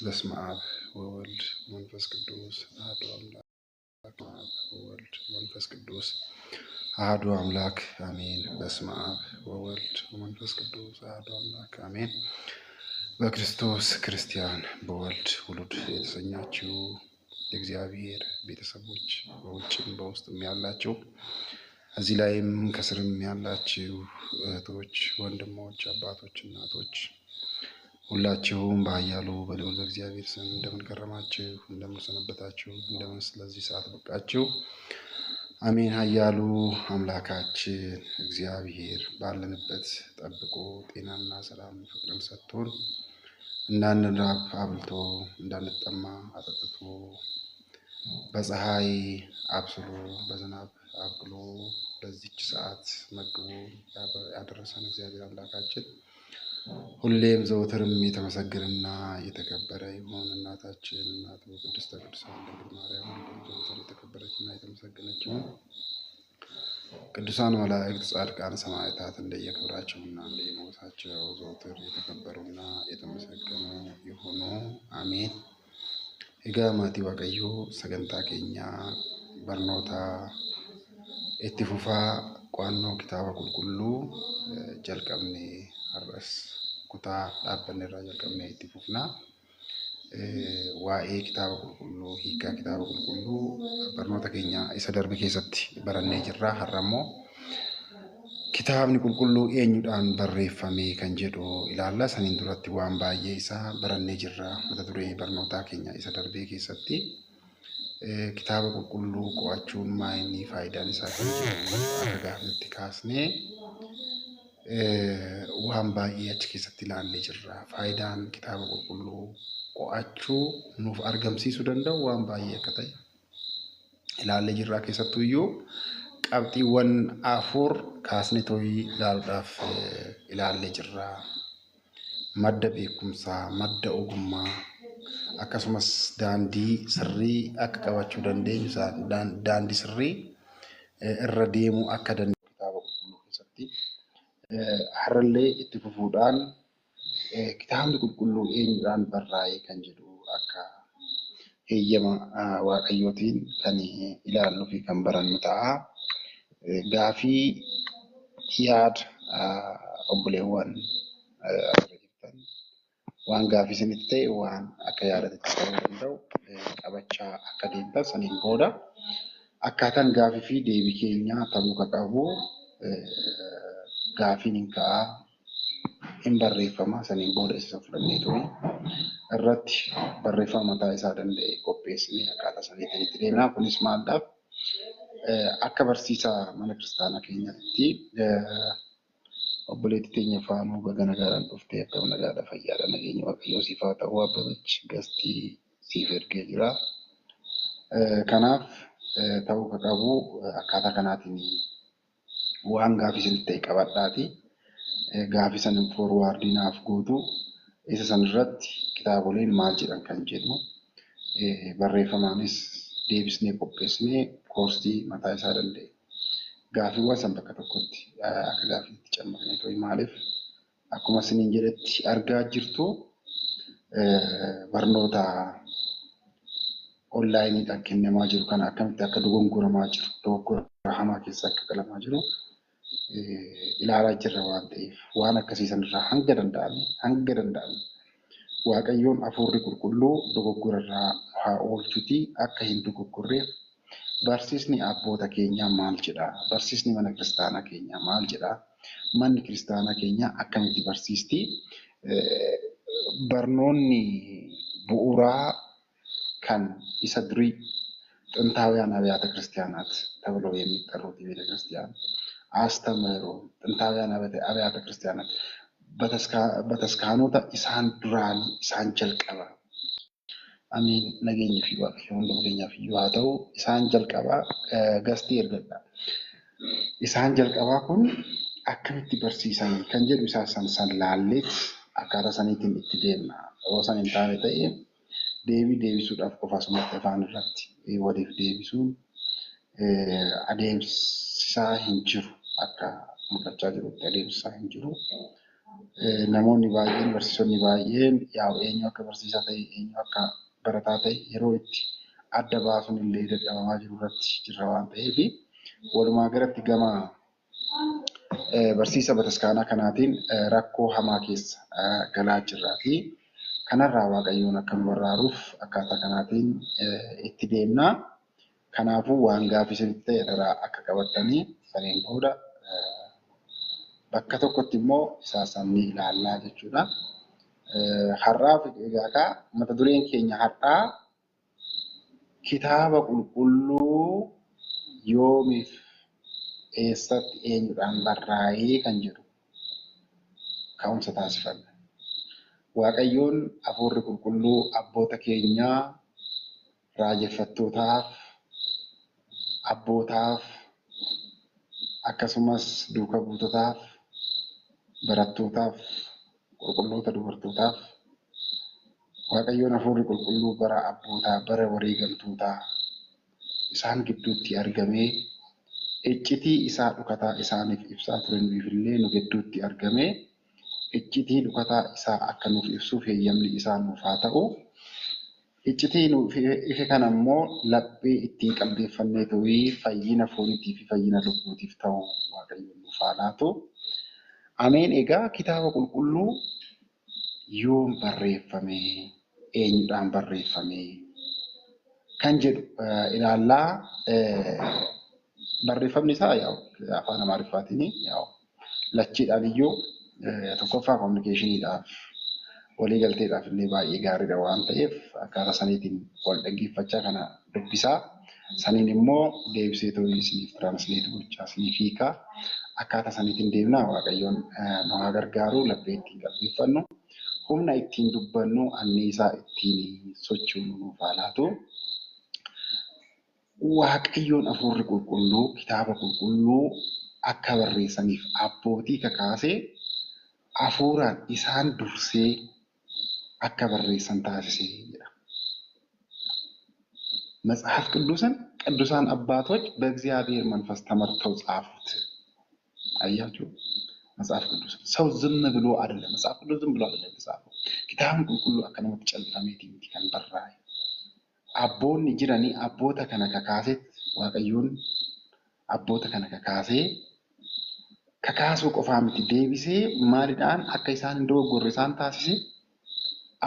በስመ አብ ወወልድ ወመንፈስ ቅዱስ አሐዱ አምላክ ወወልድ ወመንፈስ ቅዱስ አሐዱ አምላክ አሜን። በስመ አብ ወወልድ ወመንፈስ ቅዱስ አሐዱ አምላክ አሜን። በክርስቶስ ክርስቲያን በወልድ ውሉድ የተሰኛችሁ የእግዚአብሔር ቤተሰቦች በውጭም በውስጥም ያላችሁ እዚህ ላይም ከስርም ያላችሁ እህቶች፣ ወንድሞች፣ አባቶች፣ እናቶች ሁላችሁም በኃያሉ በልዑል በእግዚአብሔር ስም እንደምን ከረማችሁ፣ እንደምን ሰነበታችሁ፣ እንደምን ስለዚህ ሰዓት በቃችሁ። አሜን። ኃያሉ አምላካችን እግዚአብሔር ባለንበት ጠብቆ ጤናና ሰላም ፍቅርን ሰጥቶን እንዳንራብ አብልቶ እንዳንጠማ አጠጥቶ በፀሐይ አብስሎ በዝናብ አብቅሎ በዚች ሰዓት መግቦ ያደረሰን እግዚአብሔር አምላካችን ሁሌም ዘወትርም የተመሰገነና የተከበረ ይሁን። እናታችን እናቱ ቅድስተ ቅዱሳን ድንግል ማርያም ዘወትር የተከበረችና የተመሰገነች ይሁን። ቅዱሳን መላእክት፣ ጻድቃን፣ ሰማዕታት እንደየክብራቸውና እንደየሞታቸው ዘወትር የተከበሩና የተመሰገኑ ይሁኑ። አሜን። ኤጋማቲ ዋቀዮ ሰገንታ ኬኛ በርኖታ itti fufaa qo'annoo kitaaba qulqulluu jalqabne har'as kutaa dhaabbanne irraa jalqabne itti fufnaa. Waa'ee kitaaba qulqulluu, hiikaa kitaaba qulqulluu barnoota keenya isa darbe keessatti barannee jirra. Har'a immoo kitaabni qulqulluu eenyudhaan barreeffame kan jedhu ilaalla. Saniin duratti waan baay'ee isaa barannee jirra. Mata duree barnootaa keenya isa darbee keessatti kitaaba qulqulluu qo'achuun maayini faayidaan isaa kan jedhu akka gaafatti kaasnee waan baay'ee achi keessatti ilaallee jirra. Faayidaan kitaaba qulqulluu qo'achuu nuuf argamsiisuu danda'u waan baay'ee akka ta'e ilaallee jirra. Keessattuu iyyuu qabxiiwwan afur kaasnee too'ii ilaaluudhaaf ilaallee jirra. Madda beekumsaa, madda ogummaa, akkasumas daandii sirrii akka qabachuu dandeenyu daandii sirrii irra deemuu akka dandeenyu kitaaba qulqulluu keessatti har'allee itti fufuudhaan kitaabni qulqulluu eenyudhaan barraa'e kan jedhu akka heeyyama waaqayyootiin kan ilaalluu fi kan barannu ta'a. Gaafii yaada obboleewwan waan gaafii isinitti ta'e waan akka yaadatti ta'uu danda'u qabachaa akka deemtan saniin booda akkaataan gaafii fi deebii keenyaa ta'uu qabu gaafiin hin ka'a hin barreeffama. Saniin booda isa fudhannee too'ii irratti barreeffama mataa isaa danda'e qopheessinee akkaataa saniitiin itti deemna. Kunis maalidhaaf akka barsiisaa mana kiristaanaa keenyatti obboleetti teenya faanuu baga nagaadhaan dhuftee akkam nagaadha fayyaadha nageenya waaqayyoo siif haa ta'u Abbabachi gastii siif ergee jira. Kanaaf ta'uu qabu akkaataa kanaatiin waan gaafii isinitti ta'e qabadhaati. Gaafii sana foorwaardii naaf gootu isa san irratti kitaaboleen maal jedhan kan jedhu barreeffamaanis deebisnee qopheessinee koorsii mataa isaa danda'e gaafiiwwan san bakka tokkotti akka gaafiitti cammarnee too'ii maaliif akkuma isiniin jedhetti argaa jirtu barnoota onlaayiniidhaan kennamaa jiru kana akkamitti akka dogongoramaa jiru, dogoggora hamaa keessa akka galamaa jiru ilaalaa jirra waan ta'eef waan akkasiisan irraa hanga danda'ame Waaqayyoon hafuurri qulqulluu dogoggora irraa haa oolchuti akka hin dogoggorreef barsiisni abboota keenyaa maal jedha? Barsiisni mana kiristaanaa keenyaa maal jedha? Manni kiristaanaa keenyaa akkamitti barsiisti? Barnoonni bu'uuraa kan isa durii ጥንታውያን አብያተ ክርስቲያናት ተብለው የሚጠሩት የቤተ ክርስቲያን አስተምህሮ ጥንታውያን አብያተ ክርስቲያናት በተስካኖታ ኢሳን ዱራን ኢሳን ጀልቀባ አሚን ነገኝ ፊ waaqayyo እንደገኛ ፊ haa ta'u isaan jalqaba gastii ergadha. Isaan jalqaba kun akkamitti barsiisan kan jedhu isaa san laalleet akkaataa saniitiin itti deemna. Yoo san hin taane ta'e deebisuudhaaf qofa asumatti afaan irratti waliif deebisuun adeemsisaa hin jiru akka mul'achaa jirutti adeemsisaa hin jiru. namoonni baay'een barsiisonni baay'een yaa'u eenyu akka barsiisaa ta'e eenyu akka barataa ta'e yeroo itti adda baasuun illee dadhabamaa jiru irratti jirra waan ta'eef walumaa galatti gama barsiisa bataskaanaa kanaatiin rakkoo hamaa keessa galaa jirraa fi kanarraa Waaqayyoon akka nu baraaruuf akkaataa kanaatiin itti deemnaa. Kanaafuu waan gaaffii isinitti ta'e irraa akka qabattanii saniin booda bakka tokkotti immoo isaanii ilaallaa jechuudha. Har'aaf egaa mata dureen keenya har'aa kitaaba qulqulluu yoomiif eessatti eenyudhaan barraa'ee kan jedhu ka'umsa taasifanna. Waaqayyoon hafuurri qulqulluu abboota keenyaa raajeffattootaaf abbootaaf akkasumas duuka buutotaaf barattootaaf qulqulloota dubartootaaf Waaqayyoon hafuurri qulqulluu bara abbootaa bara wareegamtootaa isaan gidduutti argamee iccitii isaa dhukataa isaaniif ibsaa ture nuufillee nu gidduutti argamee iccitii dhukataa isaa akka nuuf ibsuuf heeyyamni isaa nuuf haa ta'u. Iccitii nuuf ife kana immoo laphee ittiin qalbeeffannee ta'uu fayyina fooniitii fi fayyina lubbuutiif ta'u Waaqayyoon nuuf haa laatu. Ameen. Egaa kitaaba qulqulluu yoom barreeffame eenyudhaan barreeffame kan jedhu ilaallaa. Barreeffamni isaa afaan Amaariffaatiin lachiidhaan iyyuu tokkoffaa kominikeeshiniidhaaf waliigalteedhaaf illee baay'ee gaariidha waan ta'eef akkaataa saniitiin wal dhaggeeffachaa kana dubbisaa. Saniin immoo deebisee ta'uu isiniif tiraansleet gochaa isiniif hiikaa. Akkaataa saniitiin deemnaa. Waaqayyoon nu haa gargaaru. Laphee ittiin qalbeeffannu, humna ittiin dubbannu, anniisaa ittiin sochoonu nuuf haa laatu. Waaqayyoon hafuurri qulqulluu kitaaba qulqulluu akka barreessaniif abbootii kakaasee hafuuraan isaan dursee akka barreessan taasisee jedha. መጽሐፍ ቅዱስን ቅዱሳን አባቶች በእግዚአብሔር መንፈስ ተመርተው ጻፉት። አያችሁ፣ መጽሐፍ ቅዱስ ሰው ዝም ብሎ አይደለም፣ መጽሐፍ ቅዱስ ዝም ብሎ አይደለም የተጻፈው። ኪታብን ቁልቁሉ አከነመት ጨልፋሜቲ ሚቲ ከን በራይ አቦን ጅራኒ አቦተ ከነ ከካሴት ዋቀዩን አቦተ ከነ ከካሴ ከካሱ ቆፋምቲ ዴቢሴ ማሊዳን አከ ኢሳን እንደወጎር ኢሳን ታሲሴ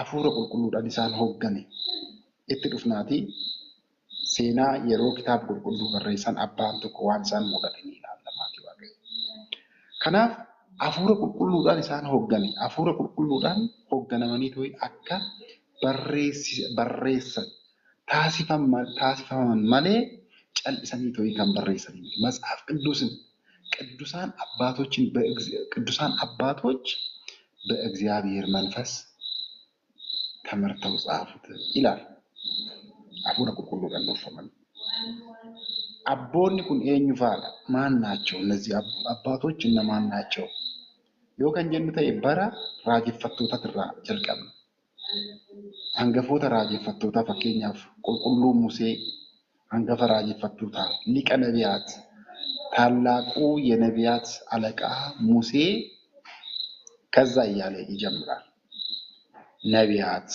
አፉረ ቁልቁሉዳን ኢሳን ሆገኔ እት ዱፍናቲ ሴና የሮ ኪታብ ቁልቁሉ በረይሳን አባን tokko waan isaan mudatanii ilaallamaati Waaqayyo. Kanaaf hafuura qulqulluudhaan isaan hooggane, hafuura qulqulluudhaan hoogganamanii to'ii akka barreessan taasifaman malee cal'isanii to'ii kan barreessanii miti. መጽሐፍ ቅዱስን ቅዱሳን አባቶች በእግዚአብሔር መንፈስ ተመርተው ጻፉት ይላል። አፉረ ቁልቁሉudhaan dhuffaman. Abboonni kun eenyu faadha? Maan naachoo? እነዚህ አባቶች እነማን ናቸው? yoo kan jennu ta'e bara raajeffattootaa jalqabna. Hangafoota raajeffattootaa fakkeenyaaf qulqulluu Musee hangafa raajeffattootaa, liqa ነቢያት ታላቁ የነቢያት አለቃ ሙሴ ከዛ እያለ ይጀምራል። ነቢያት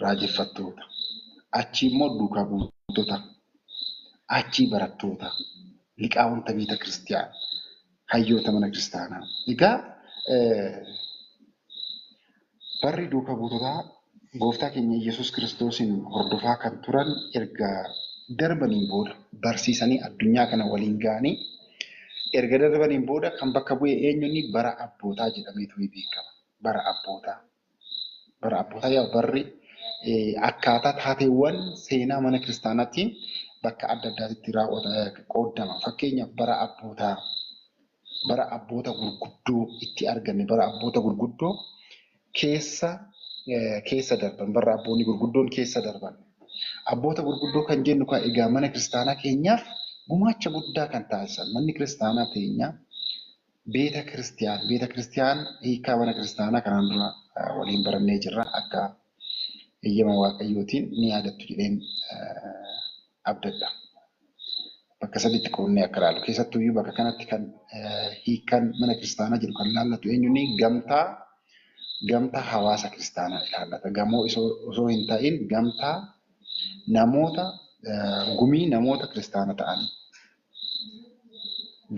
raajeffattoota, achi immoo duukaa buutota, achi barattoota, liqaawwanta beeta kiristiyaana, hayyoota mana kiristaanaa. Egaa barri duukaa buutotaa gooftaa keenya Yesuus Kiristoosiin hordofaa kan turan erga darbaniin booda barsiisanii addunyaa kana waliin ga'anii erga darbaniin booda kan bakka bu'e eenyuun bara abbootaa jedhameetu beekama. Bara abbootaa. Bara abbootaa yaa barri akkaataa taateewwan seenaa mana kiristaanaatiin bakka adda addaatti qoodama. Fakkeenyaaf bara abboota gurguddoo itti arganne, bara abboota gurguddoo keessa darban, bara abboonni gurguddoon keessa darban. Abboota gurguddoo kan jennu kan egaa mana kiristaanaa keenyaaf gumaacha guddaa kan taasisan. Manni kiristaanaa keenya beeta kiristiyaan hiikaa mana kiristaanaa kanaan dura waliin barannee jirra. Akka eeyyama Waaqayyootiin ni yaadattu jedheen abdadha. bakka sadiitti qoonnee akka ilaallu keessattuyyuu bakka kanatti kan hiikan mana kiristaanaa jedhu kan ilaallatu eenyuun gamtaa hawaasa kiristaanaa ilaallata. Gamoo osoo hin ta'in gamtaa namoota gumii namoota kiristaana ta'anii.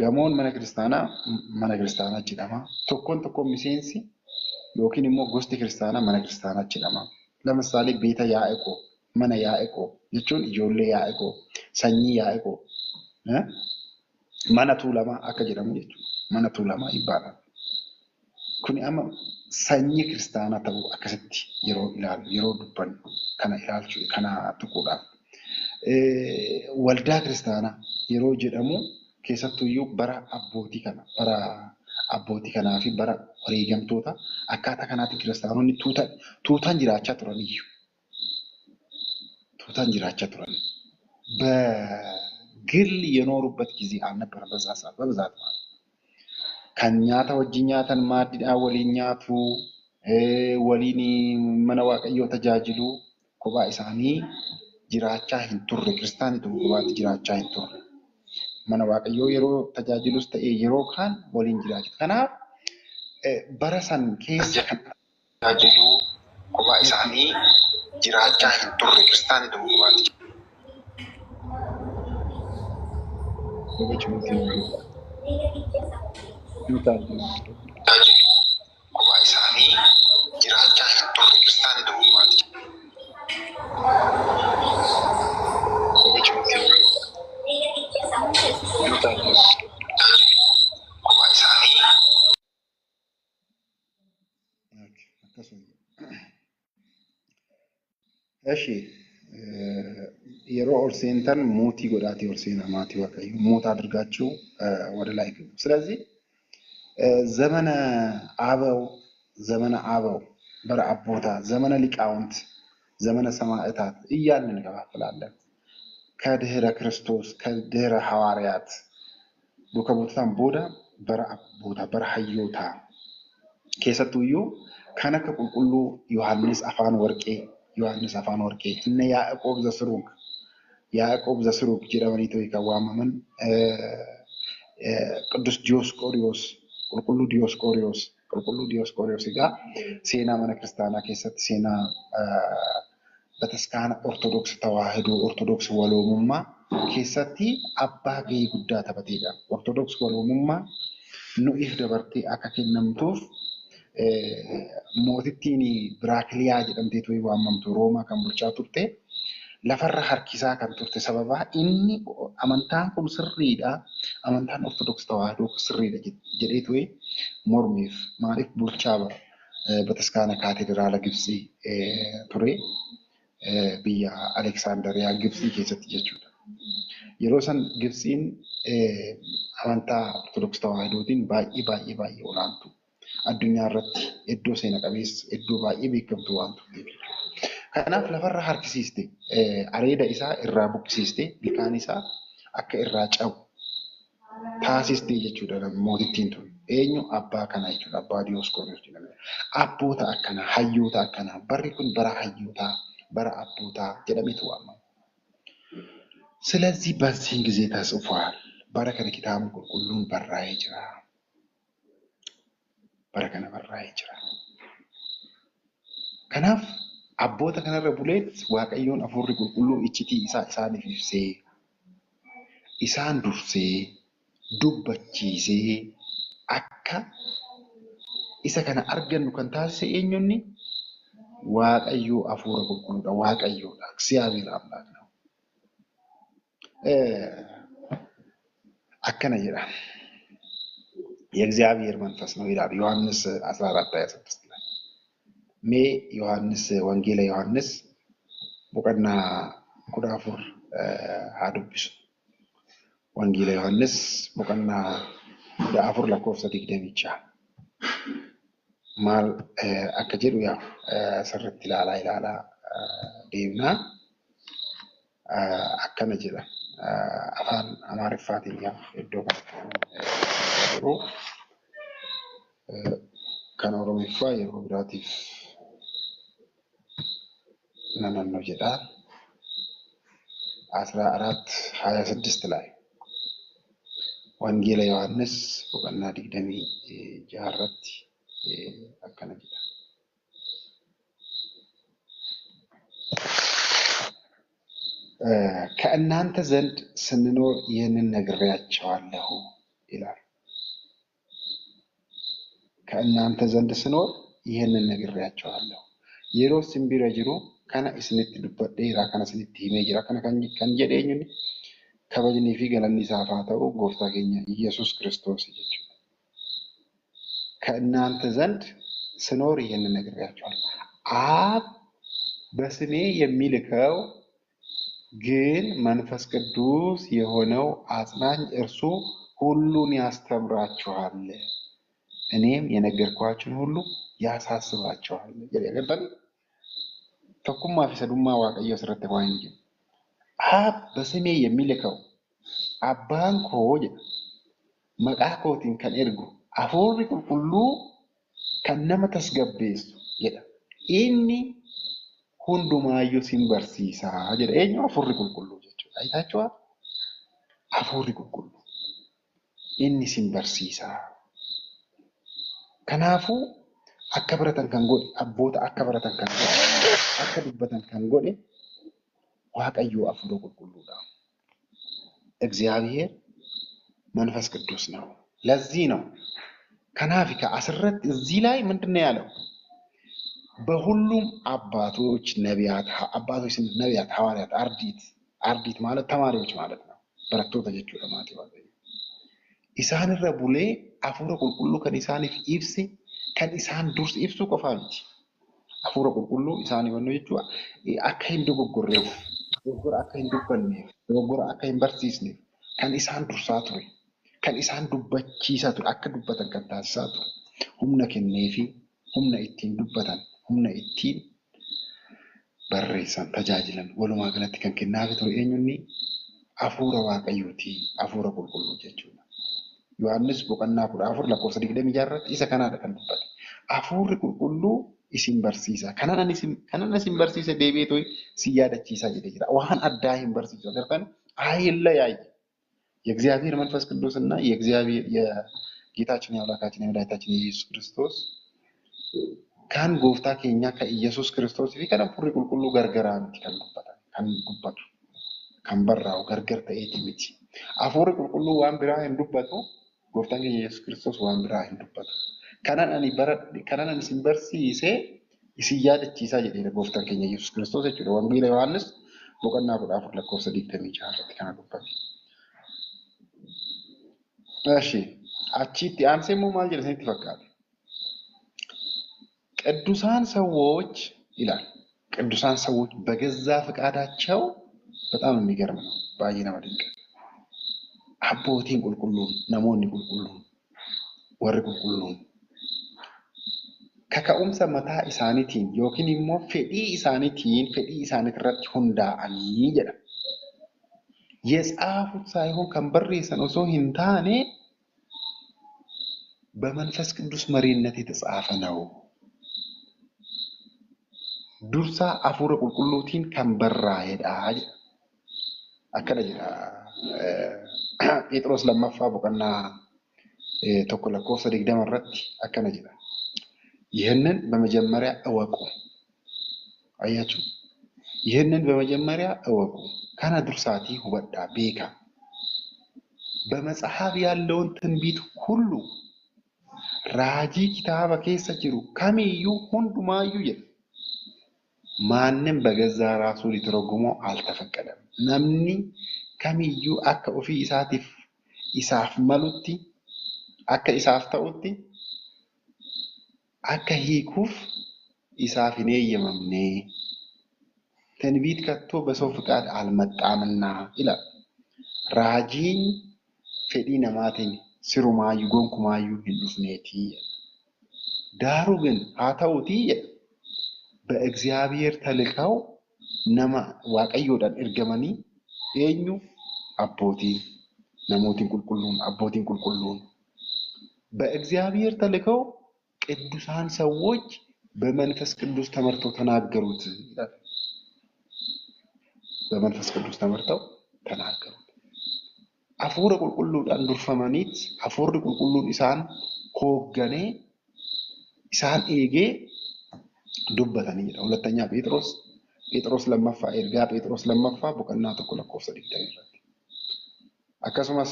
Gamoon mana kiristaanaa jedhama. Tokkoon miseensi yookiin immoo gosti kiristaanaa mana kiristaanaa jedhama. Lammasaalee beeta Yaa'eqoo, mana Yaa'eqoo jechuun ijoollee Yaa'eqoo, sanyii Yaa'eqoo, mana Tuulamaa akka jedhamu jechuudha. Mana Tuulamaa ibbaadha. Kuni amma sanyii kiristaanaa ta'uu akkasitti yeroo ilaalu, yeroo dubbannu kana ilaalchuu, kana tuquudhaaf. Waldaa kiristaanaa yeroo jedhamu keessattuyyuu bara abbootii kanaa fi bara wareegamtoota akkaataa kanaatiin kiristaanonni tuutaan jiraachaa turaniyyuu. Tuutaan jiraachaa turan. በግል የኖሩበት ጊዜ አልነበረ በዛ ሰዓት በብዛት ማለት kan nyaata wajjin nyaatan maaddiidhaan waliin nyaatu waliin mana waaqayyoo tajaajilu kophaa isaanii jiraachaa hin turre kiristaanitu kophaatti jiraachaa hin turre mana waaqayyoo yeroo tajaajilus ta'ee yeroo kaan waliin jiraachuu kanaaf bara san keessa kan tajaajilu kophaa isaanii jiraachaa hin turre kiristaanitu kophaatti kophaa isaanii jiraachaa hin turre kiristaanitu kophaatti እሺ yeroo ol seentan mootii godhaatii ol seenaa maatii waaqayyo moota አድርጋችሁ ወደ ላይ ግቡ። ስለዚህ ዘመነ አበው በረ አቦታ ዘመነ ሊቃውንት ዘመነ ሰማዕታት እያልን እንከፋፍላለን። ከድህረ ክርስቶስ ከድህረ ሐዋርያት ዱከቦታን ቦዳ በረ አቦታ በረ ሐዮታ ኬሰቱዩ ከነከ ቁልቁሉ ዮሐንስ አፋን ወርቄ እነ ያዕቆብ ዘስሩግ ጀዳወኒቶ ይካዋማመን ቅዱስ ዲዮስቆሪዮስ ቁልቁሉ ዲዮስቆሪዮስ ጋ ሴና መነ ክርስቲያና ኬሰት ሴና በተስካና ኦርቶዶክስ ተዋህዶ ኦርቶዶክስ ወሎሙማ ኬሰቲ አባ ገይ ጉዳ ተበቴዳ ኦርቶዶክስ ወሎሙማ ኑኢፍ ደበርቴ አካከነምቱፍ ሞቲቲኒ ብራክሊያ ጀደምቴቱ ይዋማምቱ ሮማ kan bulchaa turte lafarra harkisaa kan turte sababa inni amantaan kun sirriidha amantaan ortodoks tawaahidoo sirriidha jedheetu mormiif maaliif bulchaa bataskaana kaatedraala Gibsii ture biyya Aleksaandariyaa Gibsii keessatti jechuudha. Yeroo san Gibsiin amantaa ortodoks tawaahidootiin baay'ee olaantu addunyaa irratti iddoo seena qabeessa iddoo baay'ee beekamtu waan turteef. Kanaaf lafarra harkisiiste areeda isaa irraa buqqisiiste ilkaan isaa akka irraa cabu taasiste jechuudha mootittiin tun. Eenyu abbaa kanaa jechuudha abbaa Diyoosqoriyoos jedhama. Abboota akkanaa hayyoota akkanaa barri kun bara hayyootaa bara abbootaa jedhametu waamama. ስለዚህ በዚህን ጊዜ ተጽፏል። በረከነ ኪታቡ ቁልቁሉን በራዬ ጅራ በረከነ በራዬ ጅራ ከናፍ abboota kanarra buleet waaqayyoon afurri qulqulluu iccitii isaaniif ibsee isaan dursee dubbachiisee akka isa kana argannu kan taasise eenyonni waaqayyoo afura qulqulluudha waaqayyoodha እግዚአብሔር አምላክ ነው akkana jedha የእግዚአብሔር መንፈስ ነው ይላል ዮሐንስ 14:26 ሜ ዮሐንስ ወንጌለ ዮሐንስ ቦቀና ኩዳፉር አዱብሱ ወንጌለ ዮሐንስ ቦቀና ዳፉር ለኮፍሰ ዲግደሚቻ ማል አከጀዱ ያ ሰረት ኢላላ ዴብና አከነ ጀላ አፋን አማርፋቲን ያ እዶ kan oromiffaa yeroo biraatiif naannoo jedhaa 14:26 ላይ Wangeela Yohaannis boqonnaa 26 irratti akkana jedha. ከእናንተ ዘንድ ስንኖር ይህንን ነግሬያቸዋለሁ ይላል። ከእናንተ ዘንድ ስኖር ይህንን ነግሬያቸዋለሁ። yeroo simbira jiru kana isinitti dubbadheera, kana isinitti himee jira, kana kan jedheenyuun kabajnii fi galanni isaaf haa ta'u gooftaa keenya ኢየሱስ ክርስቶስ jechuudha. ከእናንተ ዘንድ ስኖር ይህንን ነግሬያቸዋለሁ። አብ በስሜ የሚልከው ግን መንፈስ ቅዱስ የሆነው አጽናኝ እርሱ ሁሉን ያስተምራችኋል፣ እኔም የነገርኳችሁን ሁሉ ያሳስባችኋል። የለበን ተኩማ ፊሰዱማ ዋቀዮ ስረተ ዋንጂ አብ በስሜ የሚልከው አባን ኮ መቃ ኮቲን ከን ኤርጉ አፉሪ ቁልቁሉ ከነመ ተስገቤሱ jedha inni hundumayyuu sin barsiisa jedha. Eenyu? Afurri qulqulluu jechuudha. Ayitaachua afurri qulqulluu inni sin barsiisa. Kanaafuu akka baratan kan godhe, abboota akka baratan kan godhe, akka dubbatan kan godhe waaqayyo afurri qulqulluudha. እግዚአብሔር መንፈስ ቅዱስ ነው። ለዚህ ነው ከናፊ ከአስረት እዚህ ላይ ምንድነው ያለው? በሁሉም አባቶች ነቢያት፣ አባቶች ነቢያት፣ ሐዋርያት፣ አርዲት ማለት ተማሪዎች ማለት ነው። በረቶታ ጀቹudha maatii waaqayyo. Isaan irra bulee afuura qulqulluu kan isaaniif ibse, kan isaan dursi ibsu qofa miti. Afuura qulqulluu isaan hubannoo jechuudha akka hin dogoggorreef, dogoggora akka hin dubbanneef, dogoggora akka hin barsiisneef kan isaan dursaa ture, kan isaan dubbachiisaa ture, akka dubbatan kan taasisaa ture. Humna kenneefi humna ittiin dubbatan, humna ittiin barreessan, tajaajilan walumaa galatti kan kennaafi ture eenyunni? Afuura waaqayyooti, afuura qulqulluu jechuudha. Yohaannis boqonnaa 14 lakkoofsa 26 irratti isa kanaadha kan dubbate. Afuurri qulqulluu isin barsiisa. Kanan isin barsiisa deebi'ee si yaadachiisaa jedhee jira. Waan addaa hin barsiisu agartan አይለያይ። የእግዚአብሔር መንፈስ ቅዱስና የእግዚአብሔር የጌታችን የአምላካችን የመድኃኒታችን የኢየሱስ ክርስቶስ kan gooftaa keenya ka ኢየሱስ ክርስቶስ fi kan afuurri qulqulluu gargaraa miti kan dubbatan, kan dubbatu, kan barraa'u gargar ta'eeti miti. Afuurri qulqulluu waan biraa hin dubbatu, gooftaan keenya ኢየሱስ ክርስቶስ waan biraa hin dubbatu. Kanan ani isin barsiisee isin yaadachiisaa jedheera gooftaan keenya ኢየሱስ ክርስቶስ jechuudha. Wangeela Yohaannis boqonnaa 14 lakkoofsa 26 irratti kana dubbate. እሺ achitti aansee immoo maal jedha isinitti fakkaata? ቅዱሳን ሰዎች ይላል። ቅዱሳን ሰዎች በገዛ ፈቃዳቸው በጣም የሚገርም ነው። ባይና ማድንቅ አቦቴን ቁልቁሉን ነሞኒ ቁልቁሉን ወር ቁልቁሉን ከከኡምሰ መታ ኢሳኒቲን ዮኪን ኢሞ ፌዲ ኢሳኒት ረት ሁንዳአኒ ጀዳ የጻፉት ሳይሆን ከንበሬሰን ኦሶ ሂንታኔ በመንፈስ ቅዱስ መሪነት የተጻፈ ነው። ዱርሳ አፉረ ቁልቁሉቲን ከንበራየዳ akkana jedha Phexros lammaffaa boqonnaa tokko lakkoofsa 20 irratti akkana jedha. ይህንን በመጀመሪያ እወቁ። አያችሁ፣ ይህንን በመጀመሪያ እወቁ። ካና ዱርሳቲ ሁበዳ ቤካ በመጽሐፍ ያለውን ትንቢት ሁሉ ራጂ ኪታባ ኬሰ ጅሩ ከሚዩ ሁንዱማዩ ይል ማንም በገዛ ራሱ ሊተረጉመው አልተፈቀደም። ነምኒ ከሚዩ አከ ኦፊ ኢሳቲፍ ኢሳፍ መሉቲ አከ ኢሳፍ ተኡቲ አከ ሂኩፍ ኢሳፍኔ የመምኔ ትንቢት ከቶ በሰው ፍቃድ አልመጣምና ይላል። ራጂን ፌዲ ነማቲን ሲሩማዩ ጎንኩማዩ ሂንዱፍኔቲ ዳሩ ግን አታውቲ በእግዚአብሔር ተልከው ነማ ዋቀዮዳን እርገመኒ ኤኙ አቦቲን ነሞቲን ቁልቁሉን አቦቲን ቁልቁሉን በእግዚአብሔር ተልከው ቅዱሳን ሰዎች በመንፈስ ቅዱስ ተመርተው ተናገሩት ይላል። በመንፈስ ቅዱስ ተመርተው ተናገሩት። hafuura qulqulluudhaan durfamaniit hafuurri qulqulluun isaan hoogganee isaan eegee dubbatanidha. ሁለተኛ ጴጥሮስ lammaffaa ergaa Phexros lammaffaa boqonnaa 1:20 irratti. Akkasumas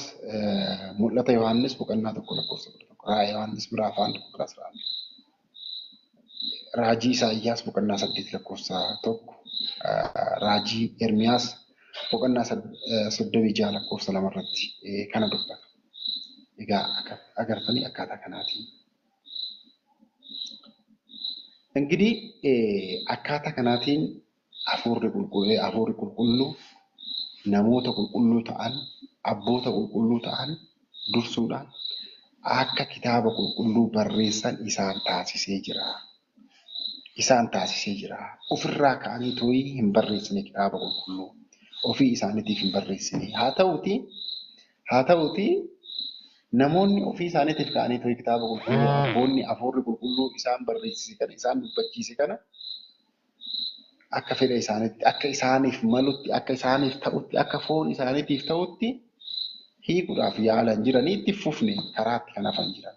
mul'ata Yohaannis boqonnaa 1:11, raajii Yohaannis ምዕራፍ 1:11, raajii Isaayyaas boqonnaa 8:1, raajii Ermiyaas boqonnaa 36:2 irratti kana dubbata. Egaa agartanii akkaataa kanaatiin. እንግዲህ akkaataa kanaatiin hafuurri qulqulluu namoota qulqulluu ta'an, abboota qulqulluu ta'an dursuudhaan akka kitaaba qulqulluu barreessan isaan taasisee jira. Ofirraa ka'anii tooyi hin barreessine kitaaba qulqulluu. Ofii isaaniitiif hin barreessine. Haa ta'uti namoonni ofii isaaniitiif ka'anii tooyi kitaaba qulqulluu, abboonni hafuurri qulqulluu isaan barreessise kana, isaan dubbachiise kana akka fedha isaaniitti, akka isaaniif malutti, akka isaaniif ta'utti, akka foon isaaniitiif ta'utti hiikuudhaaf yaalan jiranii itti fufne karaatti kan hafan jiran.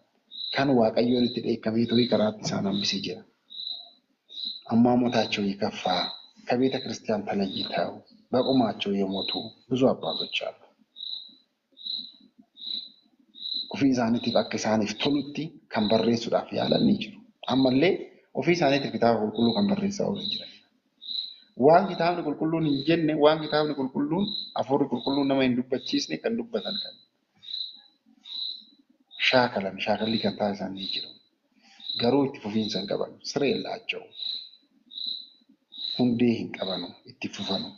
Kan Waaqayyoon itti dheekkamee tooyi karaatti isaan hambisee jira. አሟሟታቸው የከፋ ከቤተ ክርስቲያን ተለይተው በቁማቸው የሞቱ ብዙ አባቶች አሉ። ofii isaaniitiif akka isaaniif tolutti kan barreessuudhaaf yaalan ni jiru. Ammallee ofii isaaniitiif kitaaba qulqulluu kan barreessaa oolan jiran. Waan kitaabni qulqulluun hin jenne, waan kitaabni qulqulluun hafuurri qulqulluun nama hin dubbachiisne kan dubbatan kan shaakalli kan taasisan ni jiru. Garuu itti fufiinsa hin qaban, siree laacha'u, hundee hin qabanu, itti fufanu.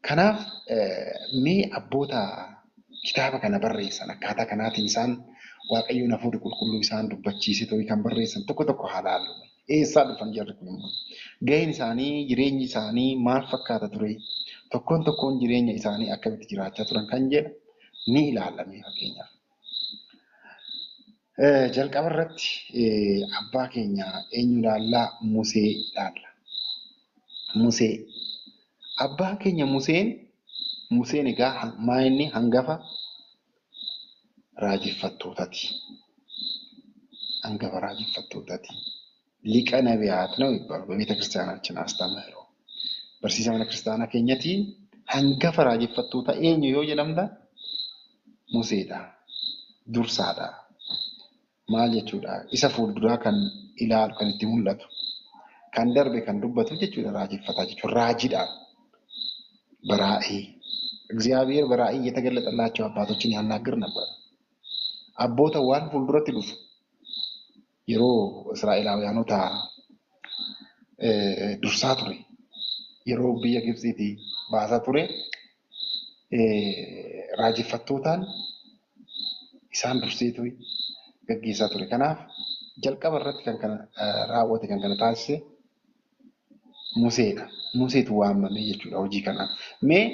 Kanaaf mee abboota kitaaba kana barreessan akkaataa kanaatiin isaan Waaqayyoon hafuurri qulqulluu isaan dubbachiise tooyi kan barreessan tokko haa ilaallu. Eessaa dhufan jarri kun immoo? Gaheen isaanii, jireenyi isaanii maal fakkaata ture? Tokkoon jireenya isaanii akkamitti jiraachaa turan kan jedhu ni ilaalame fakkeenyaaf. Jalqaba irratti abbaa keenya eenyu ilaallaa? Musee ilaalla. Musee. Abbaan keenya Museen egaa inni hangafa raajeffattootaati. Liqa ነቢያት ነው ይባላል በቤተ ክርስቲያናችን አስተምህሮ። በርሲሳ mana ክርስቲያና keenyatiin hangafa raajeffattoota eenyu yoo jedhamta Museedha. Dursaadha. Maal jechuudha? Isa fuulduraa kan ilaalu, kan itti mul'atu, kan darbe kan dubbatu jechuudha. Raajeffataa jechuun raajiidha. በራእይ እግዚአብሔር በራእይ የተገለጠላቸው አባቶችን ያናግር ነበር። አቦተ ዋን fuulduratti dhufu yeroo Israa'elaawyaanota dursaa ture, yeroo biyya Gibxiitii baasaa ture, raajeffattootaan isaan durseetu gaggeessaa ture. Kanaaf jalqaba irratti kan kana raawwate, kan kana taasise Museedha. Museetu waamame jechuudha hojii kanaaf. Mee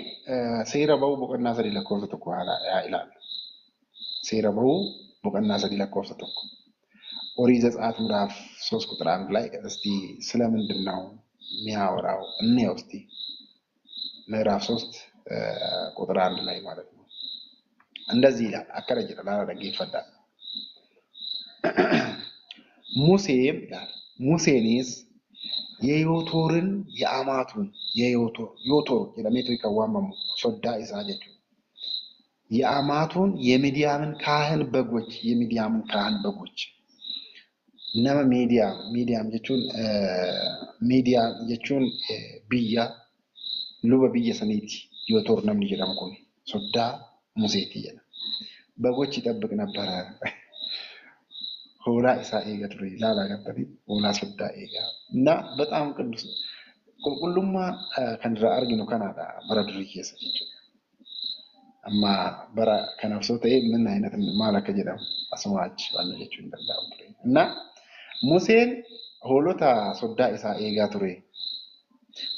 seera ba'uu boqonnaa 3:1 haa ilaallu. Seera ba'uu boqonnaa 3:1 ኦሪት ዘጸአት ምዕራፍ 3:1 ላይ እስቲ ስለምንድን ነው የሚያወራው? እንየው እስቲ። ምዕራፍ 3:1 ላይ ማለት ነው። እንደዚህ ይላል። አከረ ጅራ ላደረገ ይፈዳል። ሙሴም ይላል ሙሴኒስ የዮቶርን የአማቱን ዮቶር jedhameetu kan waamamu soddaa isaa jechuudha. የአማቱን የሚዲያምን ካህን በጎች nama miidiyaam jechuun biyya luba biyya saniiti. Yootor namni jedhamu kun soddaa Museetii jedha. Bagochi ይጠብቅ ነበረ. hoolaa isaa eega ture. Ilaalaa gabbatti hoolaa soddaa eega. Na በጣም ቅዱስ qulqullummaa kan irraa arginu kanaadha bara durii keessa jechuudha. Amma bara kanaaf soo ta'e minna hin maal akka jedhamu asuma achi waan jechuu hin danda'amu ture. Na Museen hoolota soddaa isaa eegaa ture.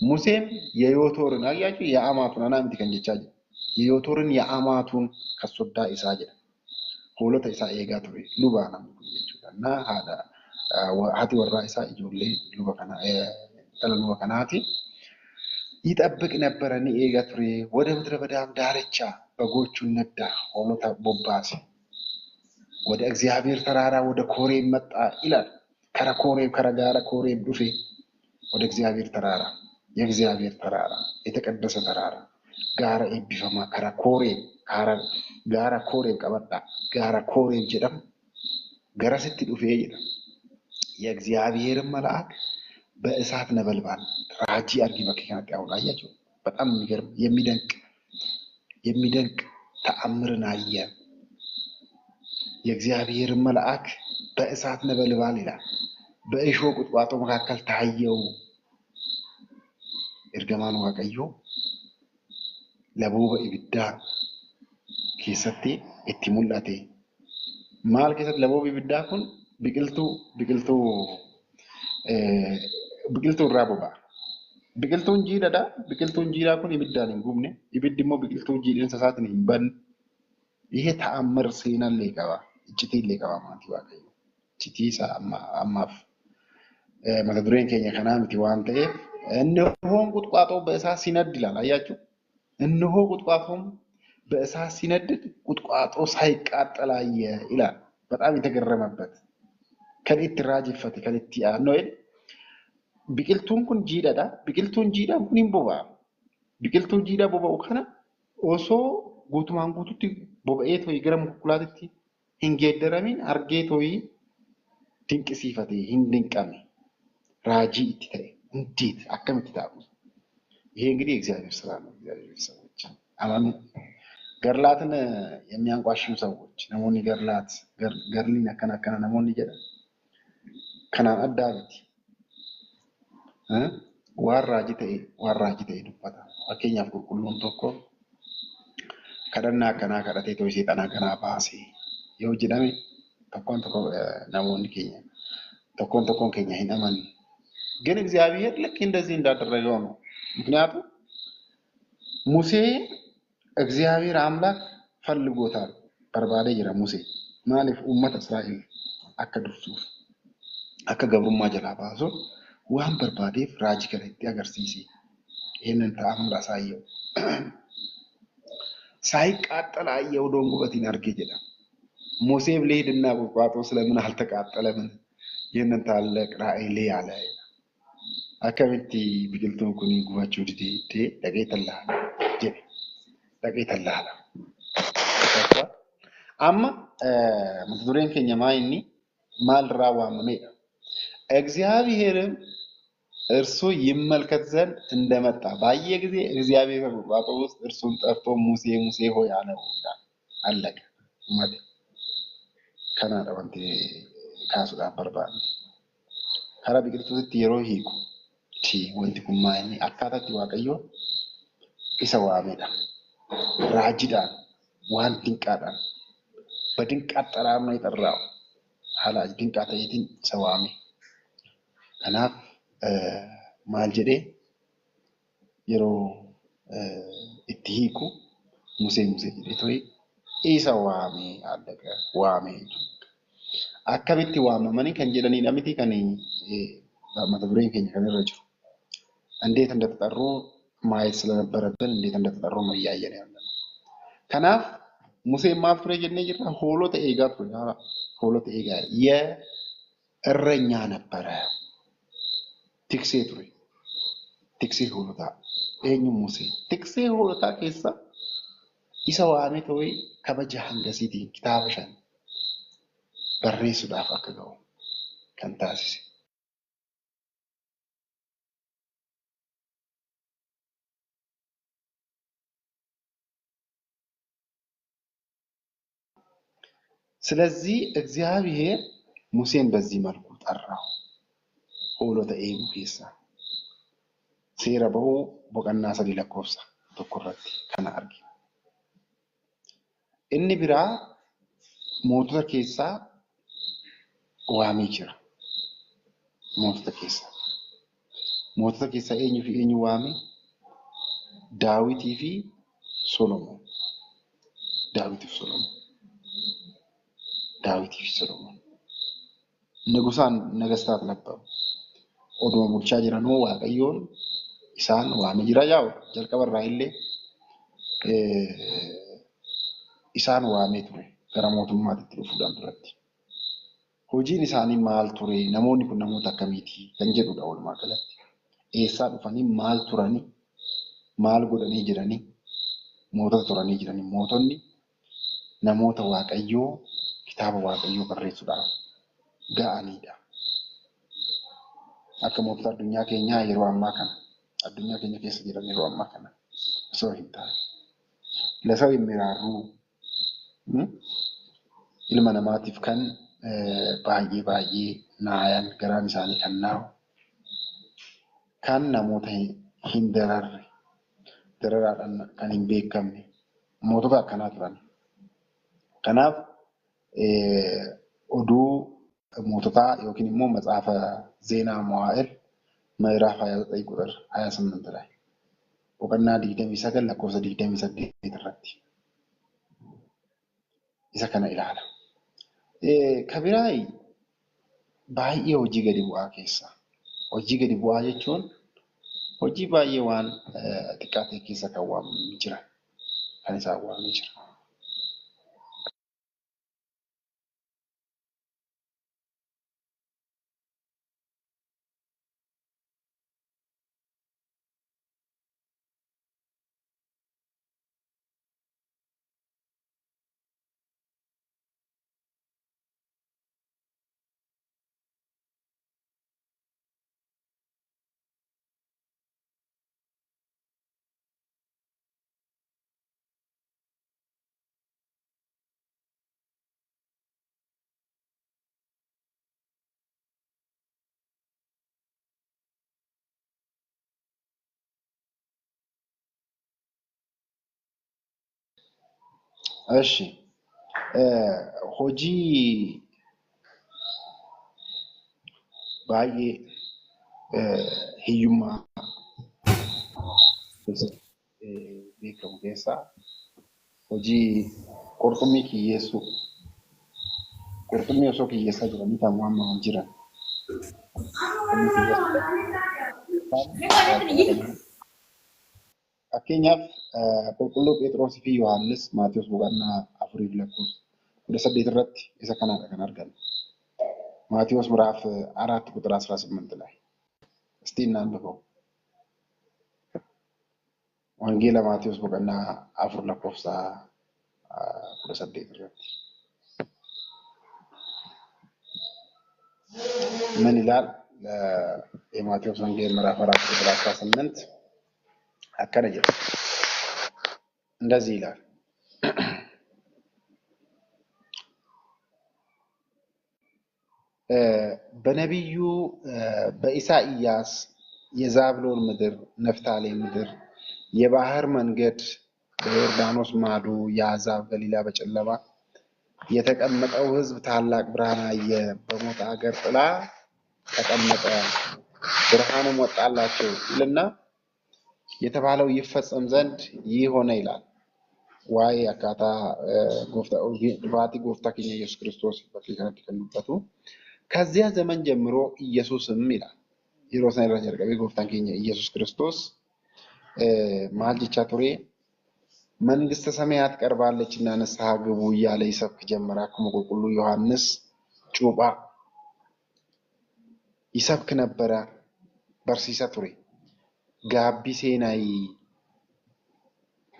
Museen የዮቶርን አያችሁ የአማቱን አናምቲ kan jechaa jira. የዮቶርን የአማቱን kan soddaa isaa jedha. Hoolota isaa eegaa ture. Luba namni kun jechuudha. Na haati warraa isaa ijoollee luba kana dhala luba kanaati. ይጠብቅ ነበረ ni eegaa ture. ወደ ምድረ በዳም ዳርቻ በጎቹን ነዳ፣ ሆሎታ ቦባሴ። ወደ እግዚአብሔር ተራራ ወደ ኮሬብ መጣ ይላል። ከረጋራ ኮሬብ ዱፌ ወደ እግዚአብሔር ተራራ፣ የእግዚአብሔር ተራራ፣ የተቀደሰ ተራራ ጋራ ኤቢፈማ ጋራ ኮሬብ ቀበጣ ጋራ ኮሬብ ጀደም ገረስቲ ዱፌ ይላል። የእግዚአብሔርን መልአክ በእሳት ነበልባል ራጂ አርጊ በከካት ያውላ አያችሁ። በጣም የሚገርም የሚደንቅ ተአምርን አየ። የእግዚአብሔር መልአክ በእሳት ነበልባል ይላል በእሾህ ቁጥቋጦ መካከል ታየው። እርገማን ዋቀዮ ለቦበ ኢብዳ ኬሰቲ እቲ ሙላቴ ማል ኬሰት ለቦበ ኢብዳ ኩን biqiltuu irraa boba'a. Biqiltuun jiidhaadha. Biqiltuun jiidhaa kun ibiddaan hin gubne. Ibiddi immoo biqiltuu jiidhinsa isaatiin hin banne. ይሄ ተአምር seenaallee qaba. Icciitiillee qaba maatii waaqayyo. Icciitii isaa ammaaf mata dureen keenya kanaa miti waan ta'eef እነሆም ቁጥቋጦው በእሳት ሲነድ ይላል። አያችሁ እነሆ ቁጥቋጦም በእሳት ሲነድድ ቁጥቋጦ ሳይቃጠል አየ ይላል። በጣም የተገረመበት ከሊት ራጅፈት ከሊት ነው አይደል? biqiltuun kun jiidhaadha. Biqiltuun jiidhaan kun hin boba'a. Biqiltuun jiidhaa boba'u kana osoo guutumaan guututti boba'ee tooyi gara mukulaatitti hin geeddaramin argee tooyi dinqisiifatee hin dinqame raajii itti ta'e እንዴት akkamitti ta'u? ይሄ እንግዲህ የእግዚአብሔር ስራ ነው። እግዚአብሔር ሰዎች አማኑ ገርላትን የሚያንቋሽሹ ሰዎች ነሞኒ ገርሊን አከናከና ነሞኒ ጀዳ ከናን አዳብቲ waan raajii ta'e dubbata. Fakkeenyaaf qulqulluun tokko kadhannaa akkanaa kadhatee tooyi seexanaa kanaa baasee yoo jedhame namoonni keenya tokkoon keenya hin amanne. ግን እግዚአብሔር ልክ እንደዚህ እንዳደረገው ነው። ምክንያቱም ሙሴ እግዚአብሔር አምላክ ፈልጎታል። በርባዴ ጅራ ሙሴ ማለፍ ኡመት እስራኤል አከዱሱፍ አከገብሩማ ጀላ ባሶ ዋን በርባዴፍ ራጅ ከለቲ አገርሲሲ ይሄንን ተአምር አሳየው። ሳይቃጠል አየው ዶንጉበቲን አርጌ ጀላ ሙሴ ብለሄድና ቁጥቋጦ ስለምን አልተቃጠለም? ይሄንን ታላቅ ራእይ ያለ akkamitti biqiltuun kun gubachuu didee dhaqee tallaala jedhe dhaqee tallaala. Amma mata dureen keenya maal irraa waamamedha? እግዚአብሔርም እርሱ ይመልከት ዘንድ እንደመጣ ባየ ጊዜ እግዚአብሔር በቁጥቋጦ ውስጥ እርሱን ጠርቶ ሙሴ ሙሴ ሆይ አለው ይላል። አለቀ። ማለት ከናዳ ወንቴ ካሱዳ በርባን ከራ biqiltuutti yeroo hiiku wanti kun maali akkaataatti waaqayyo isa waamedha. Raajiidhaan waan dinqaadhaan badinqaa xaraarnoo itarraa haala dinqaa ta'eetiin isa waame. Kanaaf maal jedhee yeroo itti hiiku musee jedhee tooyi isa waame addaqa waame. Akkamitti waamamanii kan jedhanidha miti kan mata dureen keenya kan irra jiru. እንዴት እንደተጠሩ ማየት ስለነበረብን እንዴት እንደተጠሩ ነው እያየን ያለነው። ከናፍ ሙሴ ማፍረ ጀነ ይራ ሆሎተ ኤጋ ሆሎተ ኤጋ የእረኛ ነበረ። ቲክሴ ቱሪ ቲክሴ ሆሎታ ኤኙ ሙሴ ቲክሴ ሆሎታ ኬሳ ኢሰዋኔ ተወይ ከበጃ ሀንገሲቲ ኪታበሻን በሬሱዳፍ አከገው ከንታሲሲ ስለዚህ እግዚአብሔር ሙሴን በዚህ መልኩ ጠራው። ሆሎተ ኤጉ ኬሳ ሴራ በሁ ቦቀና ሰዲ ለኮፍሳ ተቆረጥ ከና አርጊ እኒ ቢራ ሞቶተ ኬሳ ዋሚ ጅራ ሞቶተ ኬሳ ኤኙ ፊ ኤኙ ዋሚ ዳዊት ፊ ሶሎሞን ዳዊት ፊ ሶሎሞን ንጉሳን ነገስታት ነበሩ። ኦዶሞ ቡልቻ ጅራኖ waaqayዮን ኢሳን ዋሚ ጅራ ያው ጀልቀበራ ኢሌ isaan waamee ture gara mootummaatti dhufuudhaan duratti. Hojiin isaanii maal ture? Namoonni kun namoota akkamiiti? Kan jedhudha walumaa galatti. Eessaa dhufanii maal turanii? Maal godhanii jiranii? Mootota turanii jiranii. Mootonni namoota Waaqayyoo kitaaba Waaqayyoo barreessuudhaaf ga'anidha. Akka mootota addunyaa keenyaa yeroo ammaa kana addunyaa keenya keessa jiran yeroo ammaa kana osoo hin taane lasaw immirarruu ilma namaatiif kan baay'ee naayan garaan isaanii kan naawu kan namoota hin dararre dararaadhaan kan hin beekamne mootota akkanaa turan. Kanaaf oduu moototaa yookiin immoo matsaafa Zeenaa Mo'aa'el ምዕራፍ 29 ቁጥር 28 ላይ boqonnaa 29 lakkoofsa 28 irratti isa kana ilaala. Kabiraay baay'ee hojii gadi bu'aa keessa. Hojii gadi bu'aa jechuun hojii baay'ee waan xiqqaa ta'e keessa kan waamamu jira. Kan isaan waamee jira. እሺ hojii baay'ee hiyyummaa keessatti beekamu keessaa hojii qurxummii kiyyeessuu. Qurxummii osoo kiyyeessaa jiranii kan waamaman jiran. Fakkeenyaaf qulqulluu Phexrosii fi Yohaannis Maatiyos boqonnaa 4 lakkoofsa 18 irratti isa kanaadha kan argamu. Maatiyos ምዕራፍ 4 ቁጥር 18 ላይ እስቲ እናንብበው። Wangeela Maatiyos boqonnaa 4 lakkoofsa 18 irratti ምን ይላል? የማቴዎስ ወንጌል ምዕራፍ 4 ቁጥር 18 akkana jedha. እንደዚህ ይላል በነቢዩ በኢሳይያስ የዛብሎን ምድር፣ ነፍታሌም ምድር፣ የባህር መንገድ በዮርዳኖስ ማዶ የአሕዛብ ገሊላ በጨለማ የተቀመጠው ሕዝብ ታላቅ ብርሃን አየ። በሞት አገር ጥላ ተቀመጠ፣ ብርሃንም ወጣላቸው ይልና የተባለው ይፈጸም ዘንድ ይህ ሆነ ይላል። ዋይ አካታ ዱባቲ ጎፍታ ኬኛ ኢየሱስ ክርስቶስ በከ ከነቲ ከንዱበቱ ከዚያ ዘመን ጀምሮ ኢየሱስም ይላል yeroo sana irraa jalqabee gooftaan keenya Iyyasuus Kiristoos maal jechaa ture? Mangiste ሰማያት ቀርባለችና ንስሐ ግቡ እያለ ይሰብክ ጀመረ። akkuma qulqulluu Yohaannis cuuphaa ይሰብክ ነበረ፣ barsiisaa ture። gaabbii seenaa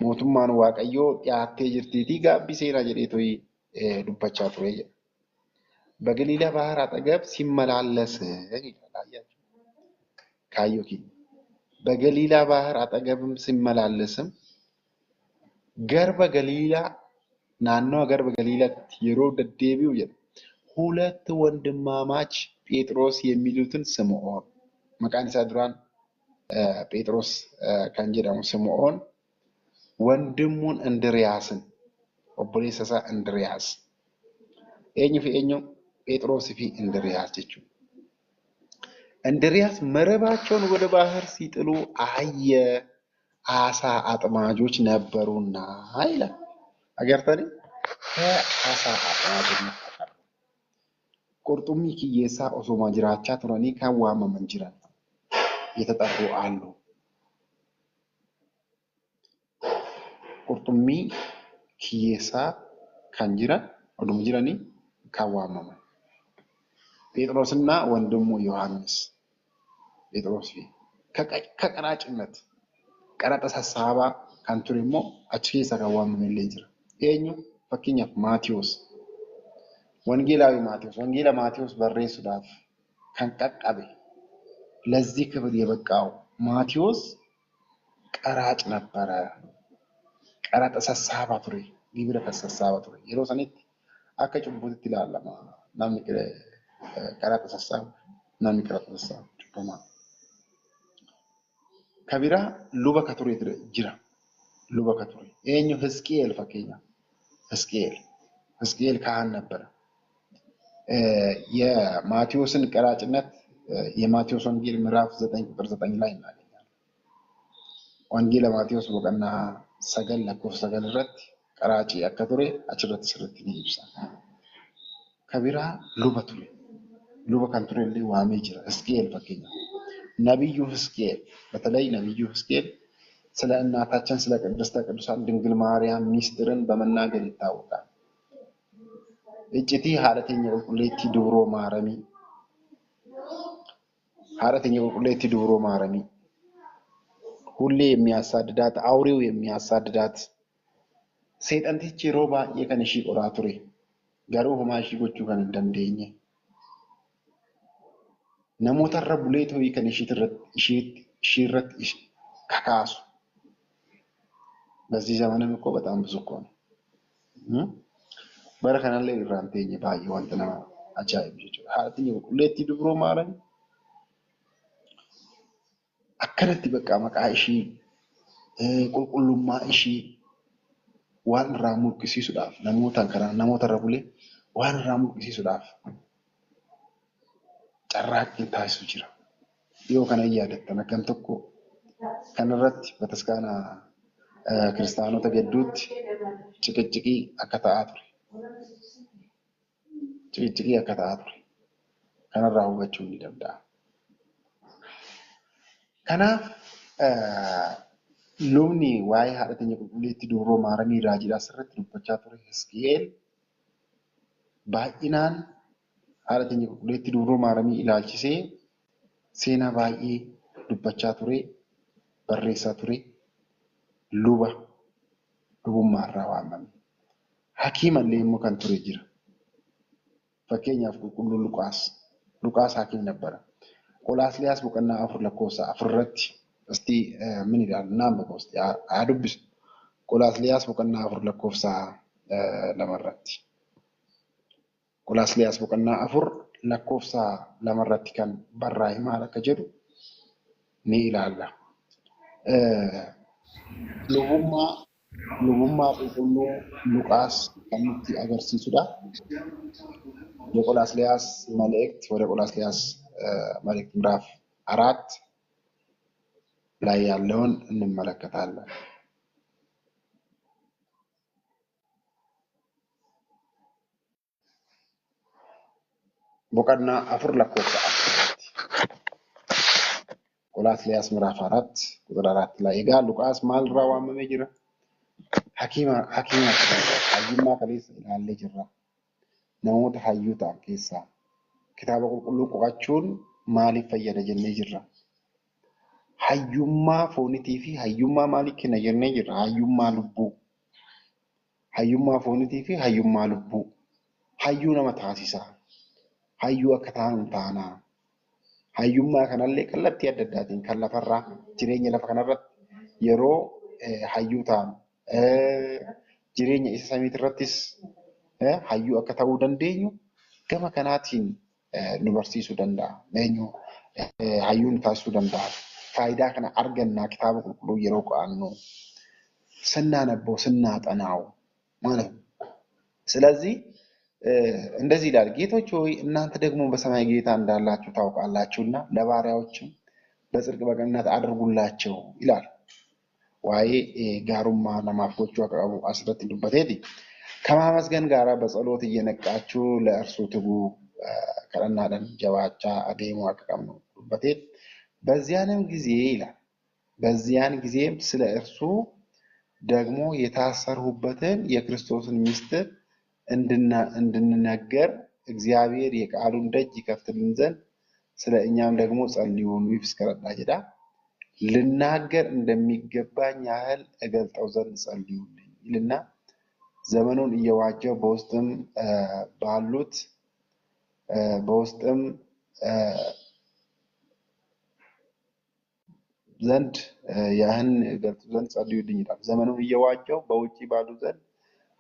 mootummaan Waaqayyoo dhiyaattee jirtiitii gaabbii seenaa jedheetoo dubbachaa ture jedha. በገሊላ ባህር አጠገብ ሲመላለስ ይላል። ካዮኪ በገሊላ ባህር አጠገብም ሲመላለስም ገርበ ገሊላ ናኖ ገርበ ገሊላቲ የሮ ደደቢው jedha ሁለት ወንድማማች ጴጥሮስ የሚሉትን ስምዖን መቃን ኢሳ ዱራን ጴጥሮስ kan jedhamu ስምዖን ወንድሙን እንድርያስን ኦቦሌሳ ኢሳ እንድርያስ eenyu fi eenyu ጴጥሮስ fi እንድርያስ jechuudha. እንድርያስ መረባቸውን ወደ ባህር ሲጥሉ አየ፣ አሳ አጥማጆች ነበሩና ይላል። አገርተኒ ከአሳ አጥማጆች ቁርጡሚ ኪየሳ ኦሶማ ጅራቻ ቱረኒ kan waamaman jiran የተጠሩ አሉ። ቁርጡሚ kiyyeessaa kan jiran oduma jiranii kan waamaman. ጴጥሮስና ወንድሙ ዮሐንስ ጴጥሮስ ከቀራጭነት ቀረጠ ሰሳባ kan ture immoo achi keessa kan waamamellee jira. Eenyu fakkeenyaaf Maatiyos wangeela Maatiyos barreessuudhaaf kan qaqqabe ለዚህ ክብር የበቃው ማቴዎስ ቀራጭ ነበረ። ቀረጠ ሰሳባ ture ግብረ ሰሳባ ture yeroo sanitti akka cubbuutti ilaalama namni ቀረጠ ሰሳባ namni ቀረጠ ሰሳባ cubbamaa ከቢራ ሉባ ከቱሬ jira luba ka ture eenyu Hizqi'eel fakkeenyaaf Hizqi'eel ካህን ነበረ። የማቴዎስን ቀራጭነት የማቴዎስ ወንጌል ምዕራፍ 9 ቁጥር 9 ላይ እናገኛለን። ወንጌል ማቴዎስ ቦቀና ሰገል ለኮፍ ሰገል ረት ቀራጭ አከቱሬ አችረት ስርት ይብሳል። ከቢራ ሉባ ቱሬ ሉባ kan ture illee waamee jira Hizqi'eel fakkeenyaaf ነብዩ Hizqi'eel በተለይ ነብዩ Hizqi'eel ስለ እናታችን ስለ ቅድስተ ቅዱሳን ድንግል ማርያም ሚስጥርን በመናገር ይታወቃል። እጭቲ ሐረተኛ ቁልቁሌቲ ድብሮ ማረሚ ሁሌ የሚያሳድዳት አውሬው የሚያሳድዳት ሰይጣንቲቺ ሮባ የከነሺ ቆራቱሬ ጋሩ ሆማሺ ጎቹ ከን እንደንደኝ ነሞተረ ቡሌቶ የከነሺ ትረት ሽረት ከካሱ በዚህ ዘመንም እኮ በጣም ብዙ እኮ ነው። በረከና ላይ ራንቴኝ ባይ ወንተና አጃይብ ጀቹ ሐረተኛ ቁልቁሌቲ ድብሮ ማረሚ akkanatti bakka maqaa ishii qulqullummaa ishii waan irraa mulqisiisuudhaaf namoota irra bulee waan irraa mulqisiisuudhaaf carraaqqii taasisu jira. Dhiyoo kana yaadattan akkam tokko kanarratti bataskaana kiristaanota gidduutti ciqiccikii akka ta'aa ture. Kanarraa hubachuu ni danda'a. Kanaaf lubni waa'ee haadhatenya qulqulleetti dubroo maaramii raajii asirratti dubbachaa ture Hizqi'eel baay'inaan haadhatenya qulqulleetti dubroo maaramii ilaalchisee seenaa baay'ee dubbachaa ture, barreessaa ture, lubummaarraa waamame. Hakiimallee immoo kan ture jira. Fakkeenyaaf qulqulluu Luqaas hakiim ነበረ. ቆላስይስ ቦቀና አፍር ለኮሳ አፍረት እስቲ ምን ይላል እናንበብ እስቲ አዱብስ ቆላስይስ ቦቀና አፍር ለኮፍሳ ለመረት ቆላስይስ ቦቀና አፍር ለኮፍሳ ለመረት ከን በራይ ማለት ከጀዱ ኒ ይላል ሉቡማ ቁልቁሉ ሉቃስ ከንቲ አገርሲሱዳ የቆላስይስ መልእክት ወደ ቆላስይስ መልእክት ምዕራፍ 4 ላይ ያለውን እንመለከታለን። ቦቀና አፍር ለኮሳ ቆላስይስ ምዕራፍ 4 ቁጥር 4 ላይ ጋ ሉቃስ ማልራ ዋመመ ጅራ ሐኪማ ሐዩማ ከሌስ ይላል ጅራ ነሞት ሐዩታ ኬሳ kitaaba qulqulluu qo'achuun maaliif fayyada jennee jirra? Hayyummaa foonitii fi hayyummaa maalii kenna jennee jirra? Hayyummaa foonitii fi hayyummaa lubbuu. Hayyuu nama taasisa. Hayyuu akka taanu taanaa. Hayyummaa kanallee kallattii adda addaatiin kan lafarraa jireenya lafa kanarratti yeroo hayyuu taanu jireenya isa samiitirrattis hayyuu akka ta'uu dandeenyu gama kanaatiin nu barsiisuu danda'a. Hayyuun taasisuu danda'a. Faayidaa kana argannaa kitaaba qulqulluu yeroo qo'annu ስናነበው ስናጠናው ማለት ነው። ስለዚህ እንደዚህ ይላል፣ ጌቶች ሆይ እናንተ ደግሞ በሰማይ ጌታ እንዳላችሁ ታውቃላችሁና ለባሪያዎችም በጽድቅ በቅንነት አድርጉላቸው ይላል። ዋይ ጋሩማ ነማፍቆቹ አቀቡ አስረት ዱበቴቲ ከማመስገን ጋራ በጸሎት እየነቃችሁ ለእርሱ ትጉ ከረናደን ጀባቻ አዴሙ አቀቀም ነው በዚያንም ጊዜ ይላል በዚያን ጊዜም ስለ እርሱ ደግሞ የታሰርሁበትን የክርስቶስን ምስጢር እንድንነገር እግዚአብሔር የቃሉን ደጅ ይከፍትልን ዘንድ ስለ እኛም ደግሞ ጸልዩ ኑይፍስ ከረዳ ጀዳ ልናገር እንደሚገባኝ ያህል እገልጠው ዘንድ ጸልዩልኝ ይልና ዘመኑን እየዋጀው በውስጥም ዘንድ ያህን እገልጡ ዘንድ ጸልዩልኝ ይላል። ዘመኑን እየዋጀው በውጪ ባሉ ዘንድ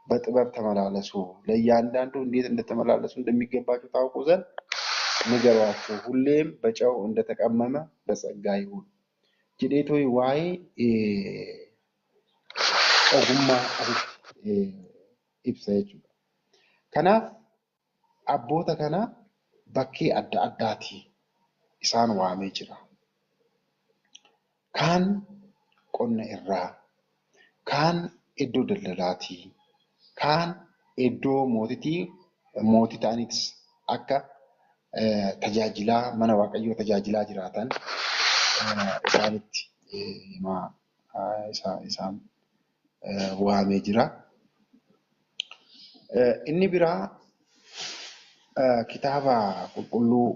በጥበብ ተመላለሱ፣ ለእያንዳንዱ እንዴት እንደተመላለሱ እንደሚገባቸው ታውቁ ዘንድ ንገሯቸው። ሁሌም በጨው እንደተቀመመ በጸጋ ይሁን። ጅዴቶ ዋይ ኦጉማ ኢብሳ jechuudha. Kanaaf abboota kana bakkee adda addaati isaan waamee jira. Kaan qonna irraa, kaan iddoo daldalaati, kaan iddoo mootii ta'anitis akka tajaajilaa mana waaqayyoo tajaajilaa jiraatan isaanitti isaan waamee jira. Inni biraa kitaaba qulqulluu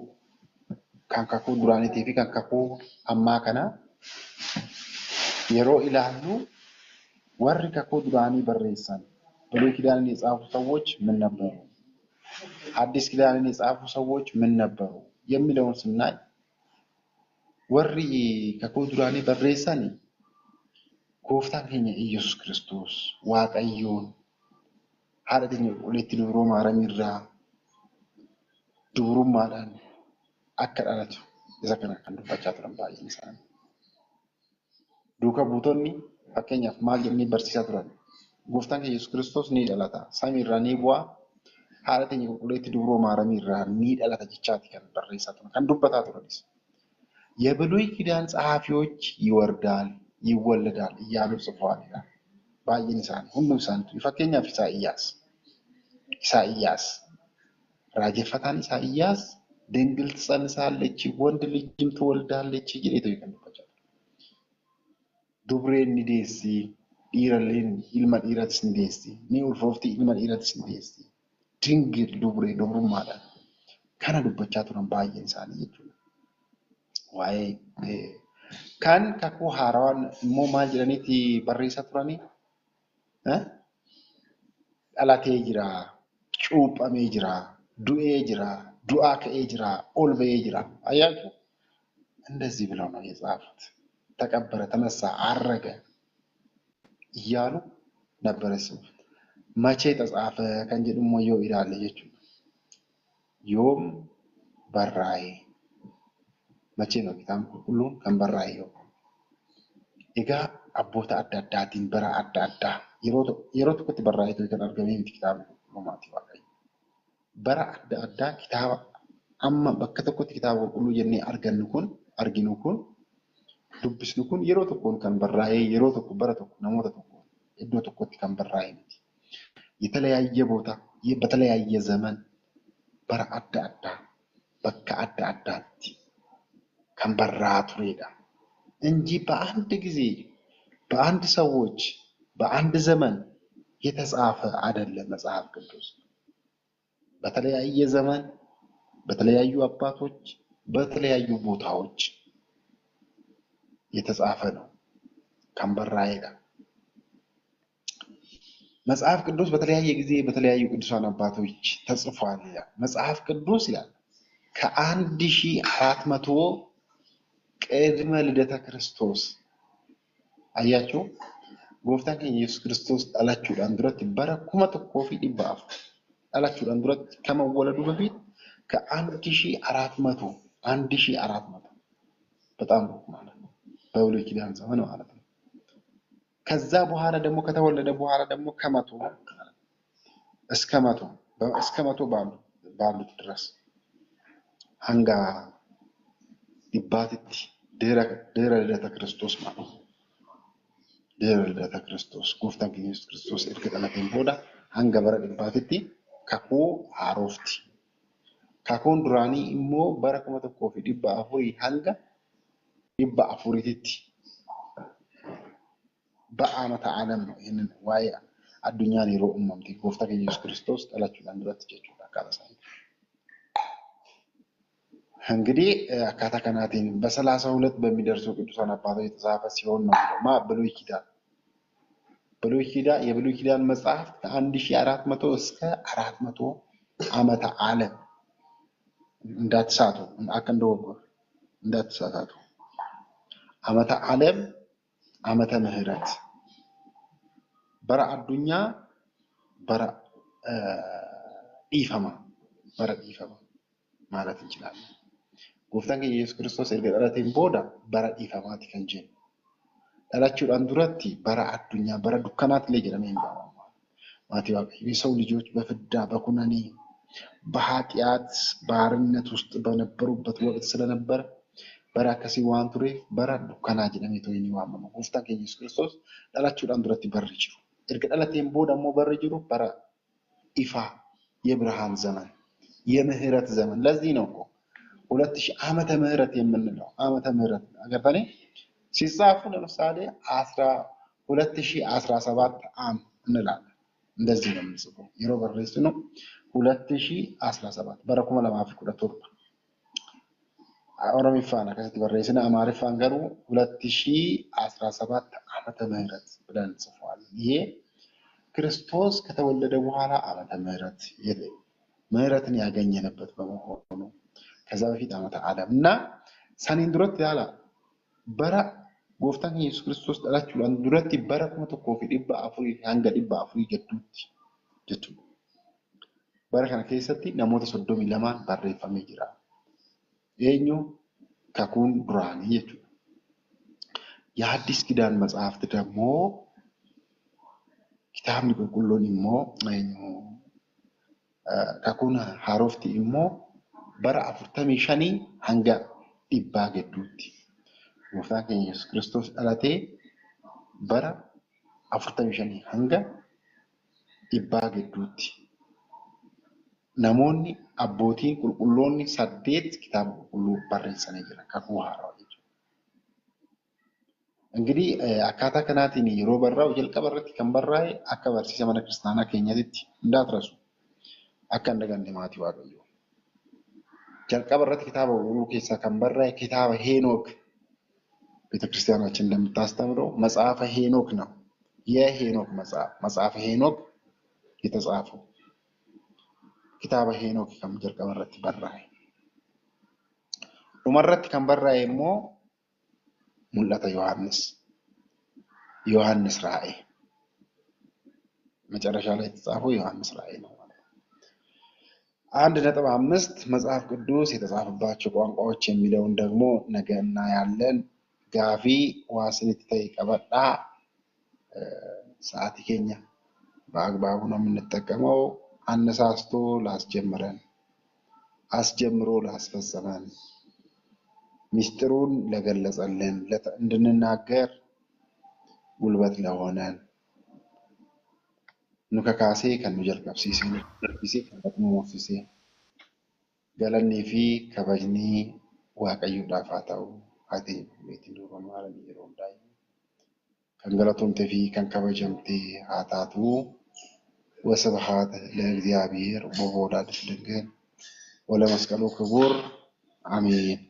kan kakuu duraaniitii fi kan kakuu ammaa kana yeroo ilaallu warri kakuu duraanii barreessan ብሉይ ኪዳንን የጻፉ ሰዎች ምን ነበሩ? አዲስ ኪዳንን የጻፉ ሰዎች ምን ነበሩ? የሚለውን ስናይ ወሪ kakuu duraanii barreessan gooftaan keenya Iyyasuus Kiristoos Waaqayyoon haadha keenya qulqulleettii dubroo Maaramiirraa dubrummaadhaan akka dhalatu isa kana kan dubbachaa turan baay'een isaanii. Duuka buutonni fakkeenyaaf maal jennee barsiisaa turan? Gooftaan keenya Yesuus Kiristoos ni dhalata. Samiirraa ni bu'aa. Haadha keenya qulqulleettii dubroo Maaramiirraa ni dhalata jechaati kan barreessaa turan, kan dubbataa turanis. የብሉይ ኪዳን ጸሐፊዎች ይወርዳል ይወለዳል እያሉ ጽፈዋል ይላል። ባይን ኢሳን ሁሉም ሳንቱ ፈከኛፍ ኢሳይያስ ራጀፈታን ኢሳይያስ ድንግል ትጸንሳለች ወንድ ልጅም ትወልዳለች ይላል ይከንበቻል። ዱብሬን ኒዴሲ ዲረሌን ኢልማ ዲራትስ ኒዴሲ ኒውልፎፍቲ ኢልማ ዲራትስ ኒዴሲ ድንግል ዱብሩም ማለት ካና ዱበቻ ቱራን ባይን ኢሳን ይችላል። Waa'ee kan kakuu haaraan immoo maal jedhaniiti barreessaa turanii? Dhalatee jira, cuuphamee jira, du'ee jira, du'aa ka'ee jira, ol ba'ee jira. Ayyaatu እንደዚህ ብለው ነው የጻፉት። ተቀበረ፣ ተነሳ፣ አረገ እያሉ ነበረ ሲሉት መቼ ተጻፈ kan jedhu immoo yoo ilaalle jechuudha. Yoom barraa'e? Machee ነው kitaabni qulqulluun kan barraa'e. Egaa abboota adda addaatiin bara adda addaa yeroo tokkotti barraa'ee kan argamee miti kitaabni qulqulluumaati waaqayyo. Bara adda addaa kitaaba amma bakka tokkotti kitaaba qulqulluu jennee arginu kun dubbisnu kun yeroo tokkoon kan barraa'ee yeroo tokko bara tokko namoota tokko iddoo tokkotti kan barraa'e miti. የተለያየ ቦታ በተለያየ ዘመን bara adda addaa bakka adda addaatti kan barraa turedha እንጂ በአንድ ጊዜ በአንድ ሰዎች በአንድ ዘመን የተጻፈ አይደለም መጽሐፍ ቅዱስ። በተለያየ ዘመን በተለያዩ አባቶች በተለያዩ ቦታዎች የተጻፈ ነው kan barraa'edha። መጽሐፍ ቅዱስ በተለያየ ጊዜ በተለያዩ ቅዱሳን አባቶች ተጽፏል ይላል። መጽሐፍ ቅዱስ ይላል ከ1400 ቅድመ ልደተ ክርስቶስ አያችሁ ጎፍታን keenya ኢየሱስ ክርስቶስ ዳላችሁዳን ድረት በረ 1100 ዳላችሁዳን ድረት ከመወለዱ በፊት ከ1400 በጣም ማለት ነው በብሉይ ኪዳን ዘመን ማለት ነው። ከዛ በኋላ ደግሞ ከተወለደ በኋላ ደግሞ ከመቶ እስከ መቶ ባሉት ድረስ አንጋ ዲባትቲ ድህረ ልደተ ክርስቶስ ማለት ነው። ድህረ ልደተ ክርስቶስ ጎፍታን keenya ኢየሱስ ክርስቶስ እርግጠናቴን ቦዳ አንጋ በረ ዲባትቲ ካኩ አሮፍቲ ካኩን ዱራኒ ኢሞ በረ 1400 አንጋ ዲባ አፉሪቲቲ በአመተ ዓለም ነው ይህንን ዋይ አዱኛን yeroo uumamte gooftaa keenya Yesuus Kiristoos dhalachuudhaan duratti jechuudha akkaataa isaanii. እንግዲህ akkaataa kanaatiin በሰላሳ ሁለት በሚደርሱ ቅዱሳን አባቶች የተጻፈ ሲሆን ነው ማ ብሉይ ኪዳን የብሉይ ኪዳን መጽሐፍ ከ1400 እስከ 400 ዓመተ ዓለም እንዳትሳቱ እንዳትሳቱ ዓመተ ዓለም ዓመተ ምህረት በራ አዱኛ በራ ኢፈማ ማለት እንችላለን። ጎፍታን ኢየሱስ ክርስቶስ እርገጠራቴን ቦዳ በራ ኢፈማቲ ከንጀ ዳላቹዳን ዱረቲ በራ አዱኛ በራ ዱካናት ላይ ጀረመ ይባላል። ማቴዋ የሰው ልጆች በፍዳ በኩነኔ በኃጢአት ባርነት ውስጥ በነበሩበት ወቅት ስለነበር በራ ከሲ ዋን ቱሬ በራ ዱካና ጀረመ ተወይኒ ዋመኑ ጎፍታን ኢየሱስ ክርስቶስ ዳላቹዳን ዱረቲ በር ይችሩ እርገጠራቴን ቦዳ ሞ በር ይችሩ በራ ኢፋ የብርሃን ዘመን የምህረት ዘመን ለዚህ ነው እኮ 2000 ዓመተ ምህረት የምንለው ዓመተ ምህረት አገርታኔ ሲጻፉ ለምሳሌ 2017 ዓም እንላለን እንደዚህ ነው የምንጽፈው የሮበርት ነው 2017 በረኩመ ለማፍቅ ወደቶር ኦሮሚፋና ከዚህ በረይስና አማሪፋን ገሩ 2017 ዓመተ ምህረት ብለን ጽፈዋለን። ይሄ ክርስቶስ ከተወለደ በኋላ ዓመተ ምህረት ምህረትን ያገኘነበት በመሆኑ ከዛ በፊት ዓመተ ዓለም እና ሰኒን ድሮት ያላ በራ ጎፍታን ኢየሱስ ክርስቶስ ዳላችሁ ላን ድሮት በረከመ ተኮፊ ዲባ አፍሪ ሃንጋ ዲባ አፍሪ ገዱት ጀቱ በረከና ከሰቲ ነሞተ 32 ባረፈመ ጅራ የኙ ከኩን ዱራን የቱ የሐዲስ ኪዳን መጽሐፍት ደግሞ ኪታብን ቁልቁሎን ሞ አይኑ kakuna harofti immoo bara 45 hanga 100 gidduutti gooftaan keenya Yesuus Kiristoos dhalatee bara 45 hanga 100 gidduutti namoonni abbootiin qulqulloonni 8 kitaaba qulqulluu barreessanii jiran kakuu haaraa jechuudha. እንግዲህ akkaataa kanaatiin yeroo barraa'u jalqaba irratti kan barraa'e akka barsiisa mana kiristaanaa keenyaatti እንዳትረሱ akka እንደገና ማቲ ዋቀዩ jalqaba irratti kitaaba qulqulluu keessaa kan barraa'e kitaaba ሄኖክ ቤተክርስቲያናችን እንደምታስተምረው መጽሐፈ ሄኖክ ነው። የሄኖክ መጽሐፈ ሄኖክ የተጻፈው kitaaba ሄኖክ ከም jalqaba irratti barraa'e dhumarratti kan barraa'e immoo mul'ata ዮሐንስ ራእይ መጨረሻ ላይ የተጻፈው ዮሐንስ ራእይ ነው። 1.5 መጽሐፍ ቅዱስ የተጻፈባቸው ቋንቋዎች የሚለውን ደግሞ ነገ እናያለን። ጋፊ ዋስኒት ተይቀበጣ ሰዓት ይገኛ በአግባቡ ነው የምንጠቀመው። አነሳስቶ ላስጀምረን አስጀምሮ ላስፈጸመን ሚስጥሩን ለገለጸልን እንድንናገር ጉልበት ለሆነን ኑከካሴ ከኑ ጀልቀብሲሴ ፊሴ ከበጥሞሲሴ ገለኒ ፊ ከበጅኒ ዋቀዩ ዳፋታው አቴ ቤት ዱሮ ማለት ነው እንዳይ ከንገለቱምቴ ፊ ከንከበጀምቴ አታቱ ወስብሐት ለእግዚአብሔር ወወላዲቱ ድንግል ወለመስቀሉ ክቡር አሜን።